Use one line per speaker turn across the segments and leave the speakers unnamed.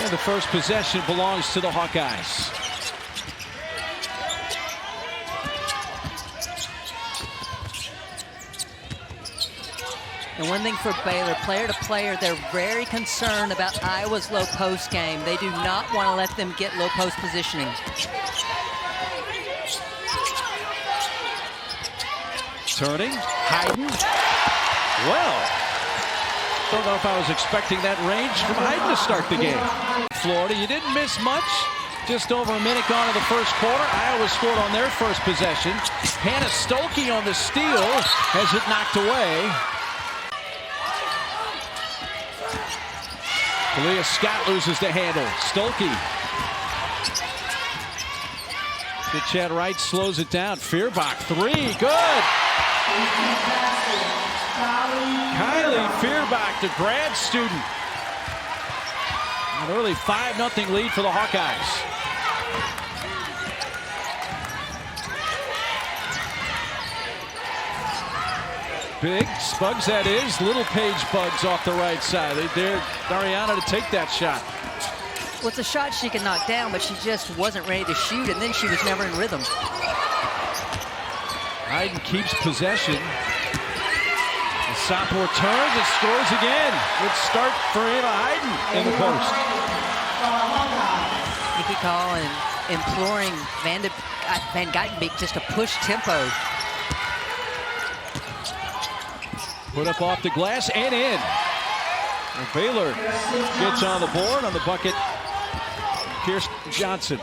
And the first possession belongs to the Hawkeyes.
And one thing for Baylor, player to player, they're very concerned about Iowa's low post game. They do not want to let them get low post positioning.
Turning, Hayden. Well, don't know if I was expecting that range from Hayden to start the game. Florida, you didn't miss much. Just over a minute gone in the first quarter. Iowa scored on their first possession. Hannah Stolke on the steal, has it knocked away. Talia Scott loses the handle. Stolke. Chad Wright slows it down. Feuerbach, three, good. Kylie Feuerbach, the grad student. An early 5-0 lead for the Hawkeyes. Big Spugs, that is. Little Page Bugs off the right side. They dared Dariana to take that shot.
Well, it's a shot she can knock down, but she just wasn't ready to shoot, and then she was never in rhythm.
Hayden keeps possession. The sophomore turns and scores again. Good start for Ava Hayden in the post.
Nikki Call and imploring Van Geitenbeek just to push tempo.
Put up off the glass and in. And Baylor gets on the board on the bucket. Kirsten Johnson.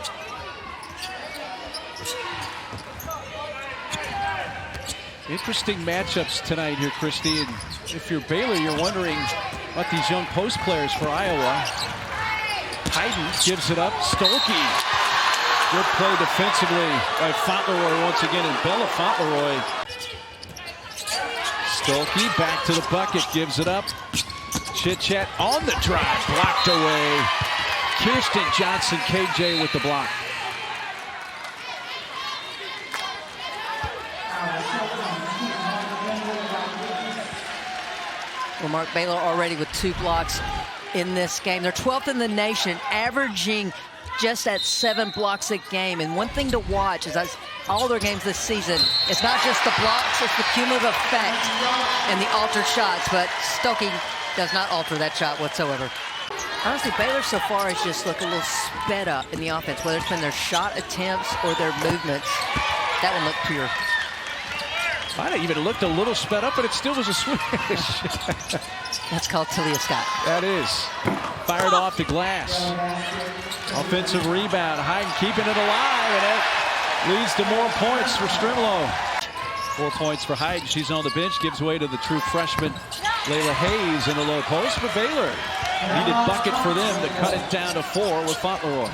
Interesting matchups tonight here, Christy. And if you're Baylor, you're wondering about these young post players for Iowa. Hayden gives it up. Stolke. Good play defensively by Fauntleroy once again. And Bella Fauntleroy. Stolke back to the bucket, gives it up. Chit-chat on the drive, blocked away. Kirsten Johnson, KJ with the block.
Well, Mark, Baylor already with 2 blocks in this game. They're 12th in the nation, averaging just at 7 blocks a game. And one thing to watch is all their games this season, it's not just the blocks, it's the cumulative effect and the altered shots. But Stolke does not alter that shot whatsoever. Honestly, Baylor so far has just looked a little sped up in the offense, whether it's been their shot attempts or their movements. That one looked pure.
Might have even looked a little sped up, but it still was a swish.
That's called Talia Scott.
That is. Fired off the glass. Offensive rebound. Hayden keeping it alive, and that leads to more points for Strimlow. 4 points for Hayden. She's on the bench. Gives way to the true freshman, Layla Hayes, in the low post. But Baylor needed bucket for them to cut it down to 4 with Fauntleroy.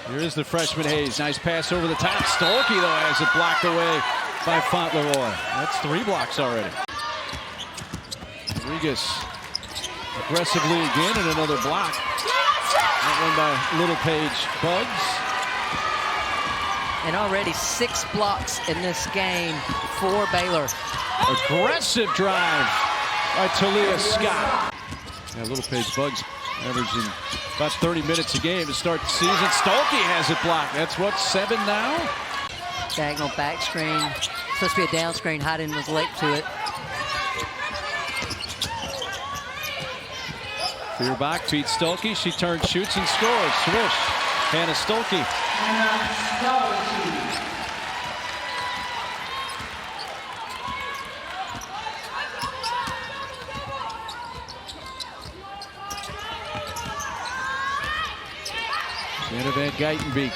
Here is the freshman Hayes. Nice pass over the top. Stolke, though, has it blocked away by Fauntleroy. That's 3 blocks already. Rodriguez aggressively again, and another block. That one by Little Page Bugs.
And already 6 blocks in this game for Baylor.
Aggressive drive by Talia Scott. Yeah, Little Page Bugs averaging about 30 minutes a game to start the season. Stolke has it blocked. That's what, 7 now?
Diagonal back screen. Supposed to be a down screen. Hayden was late to it.
Feuerbach beats Stolke. She turns, shoots, and scores. Swish. Hannah Stolke. Anna Van Geitenbeek.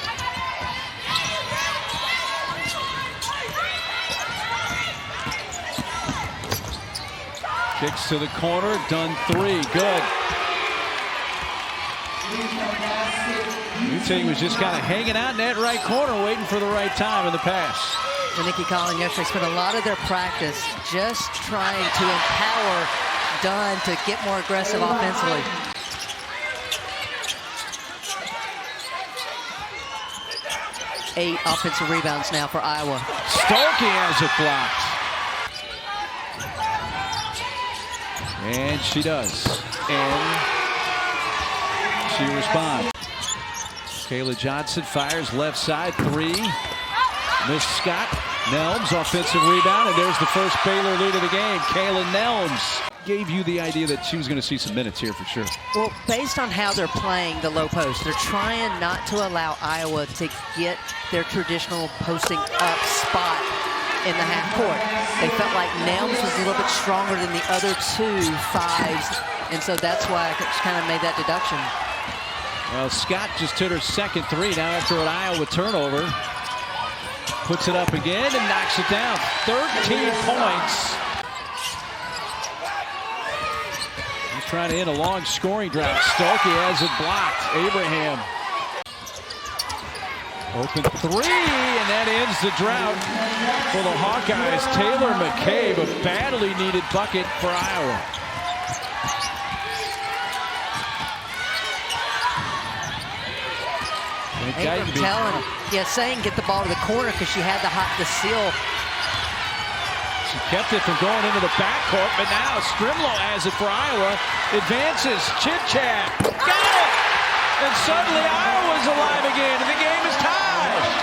Kicks to the corner, done 3, good. Newton was just kind of hanging out in that right corner, waiting for the right time in the pass.
And Nikki Collin yesterday spent a lot of their practice just trying to empower Dunn to get more aggressive offensively. Eight offensive rebounds now for Iowa.
Stolke has it blocked. And she does. And she responds. Kayla Johnson fires left side, 3. Miss Scott. Nelms, offensive rebound, and there's the first Baylor lead of the game. Kayla Nelms gave you the idea that she was going to see some minutes here for sure.
Well, based on how they're playing the low post, they're trying not to allow Iowa to get their traditional posting up spot in the half court. They felt like Nelms was a little bit stronger than the other 2 5s, and so that's why I kind of made that deduction.
Well, Scott just hit her second 3 now after an Iowa turnover. Puts it up again and knocks it down. 13 points. He's trying to end a long scoring drought. Stokey has it blocked. Abraham. Open 3, and that ends the drought for the Hawkeyes. Taylor McCabe, a badly needed bucket for Iowa.
Abram telling, saying get the ball to the corner because she had the seal.
She kept it from going into the backcourt, but now Strimlow has it for Iowa. Advances, chit-chat, got it! And suddenly Iowa's alive again, and the game is tied.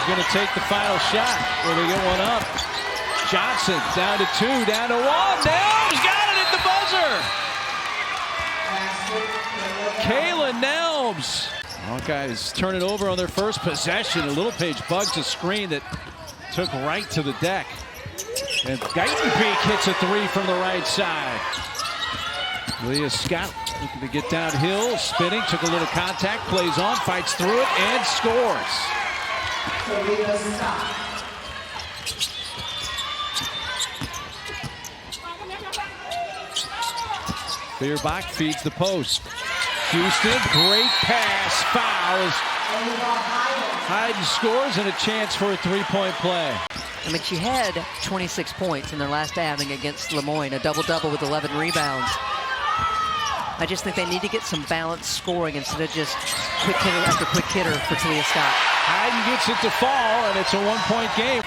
Going to take the final shot. Will they get one up? Johnson down to 2, down to 1. Nelms got it at the buzzer. Kayla Nelms. Hawkeyes turn it over on their first possession. A Littlepage bugs a screen that took right to the deck. And Geitenbeek hits a 3 from the right side. Leah Scott looking to get downhill, spinning, took a little contact, plays on, fights through it, and scores. Beerbach feeds the post. Houston, great pass, fouls. Hayden scores and a chance for a 3-point play.
I mean, she had 26 points in their last outing against Lemoyne, a double-double with 11 rebounds. I just think they need to get some balanced scoring instead of just quick hitter after quick hitter for Talia Scott.
Hayden gets it to fall, and it's a 1-point game.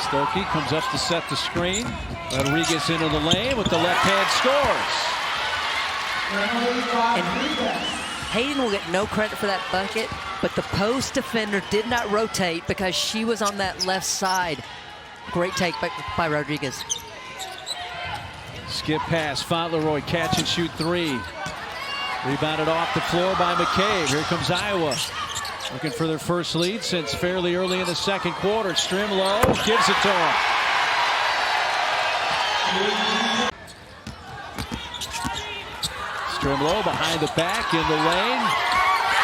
Stokey comes up to set the screen. Rodriguez into the lane with the left hand scores.
And Hayden will get no credit for that bucket, but the post defender did not rotate because she was on that left side. Great take by Rodriguez.
Skip pass, Fauntleroy catch and shoot 3. Rebounded off the floor by McCabe. Here comes Iowa. Looking for their first lead since fairly early in the second quarter. Strimlow gives it to him. Strimlow behind the back in the lane.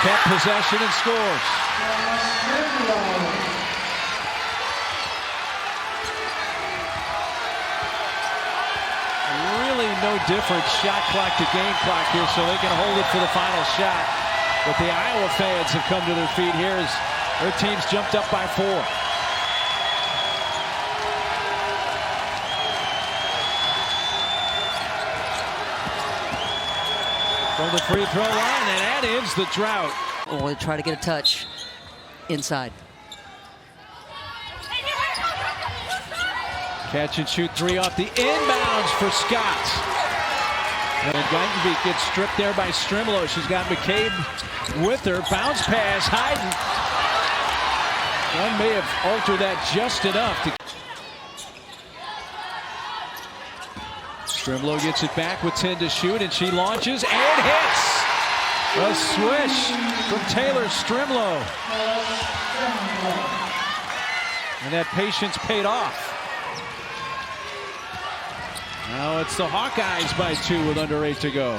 Kept possession and scores. Really no different shot clock to game clock here, so they can hold it for the final shot. But the Iowa fans have come to their feet here as their team's jumped up by 4. From the free throw line, and that ends the drought.
Oh, they try to get a touch inside.
Catch and shoot 3 off the inbounds for Scott. And Geitenbeek gets stripped there by Strimlow. She's got McCabe with her. Bounce pass, Hayden. One may have altered that just enough. Strimlow gets it back with 10 to shoot, and she launches and hits. A swish from Taylor Strimlow. And that patience paid off. Now it's the Hawkeyes by 2 with under 8 to go.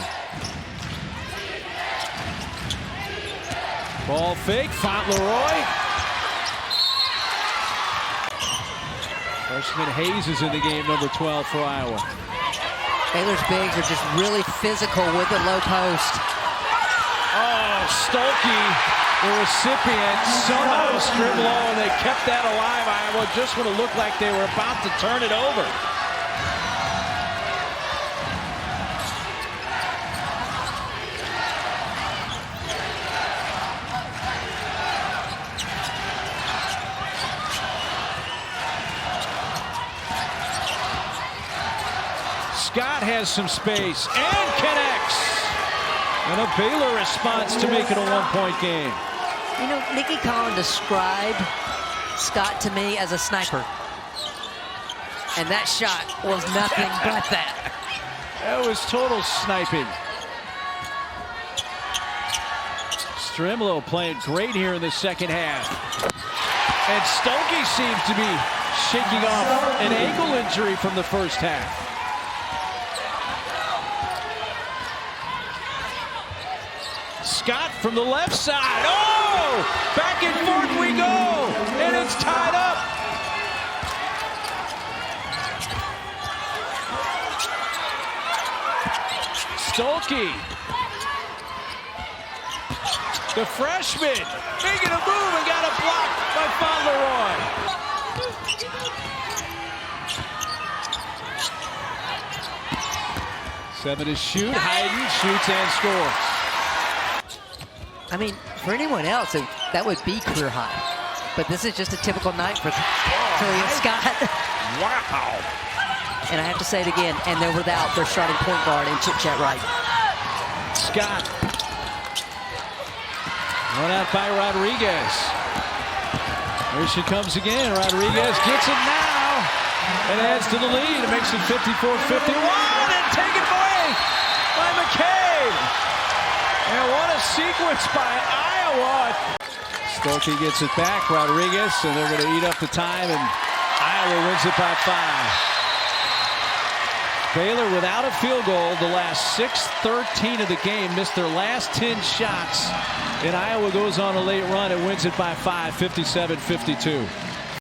Ball fake, Fauntleroy. Freshman Hayes is in the game, number 12 for Iowa.
Baylor's bigs are just really physical with the low post.
Oh, Stolke, the recipient, somehow stripped low, and they kept that alive. Iowa just when it looked like they were about to turn it over. Scott has some space and connects. And a Baylor response to make it a one-point game.
You know, Nikki Collin described Scott to me as a sniper. And that shot was nothing but that.
That was total sniping. Strimlo playing great here in the second half. And Stolke seems to be shaking off an ankle injury from the first half. Scott from the left side. Oh! Back and forth we go! And it's tied up. Stolke. The freshman making a move and got a block by Fauntleroy. Seven to shoot. Hayden shoots and scores.
I mean, for anyone else, that would be career high. But this is just a typical night for Talia Scott.
Wow.
And I have to say it again, and they're without their starting point guard in Chit-Chat Wright.
Scott. Run out by Rodriguez. Here she comes again. Rodriguez gets it now and adds to the lead. It makes it 54-51 and taken away by McCabe. And what a sequence by Iowa. Stolke gets it back, Rodriguez, and they're going to eat up the time, and Iowa wins it by 5. Baylor without a field goal the last 6-13 of the game, missed their last 10 shots, and Iowa goes on a late run and wins it by 5, 57-52.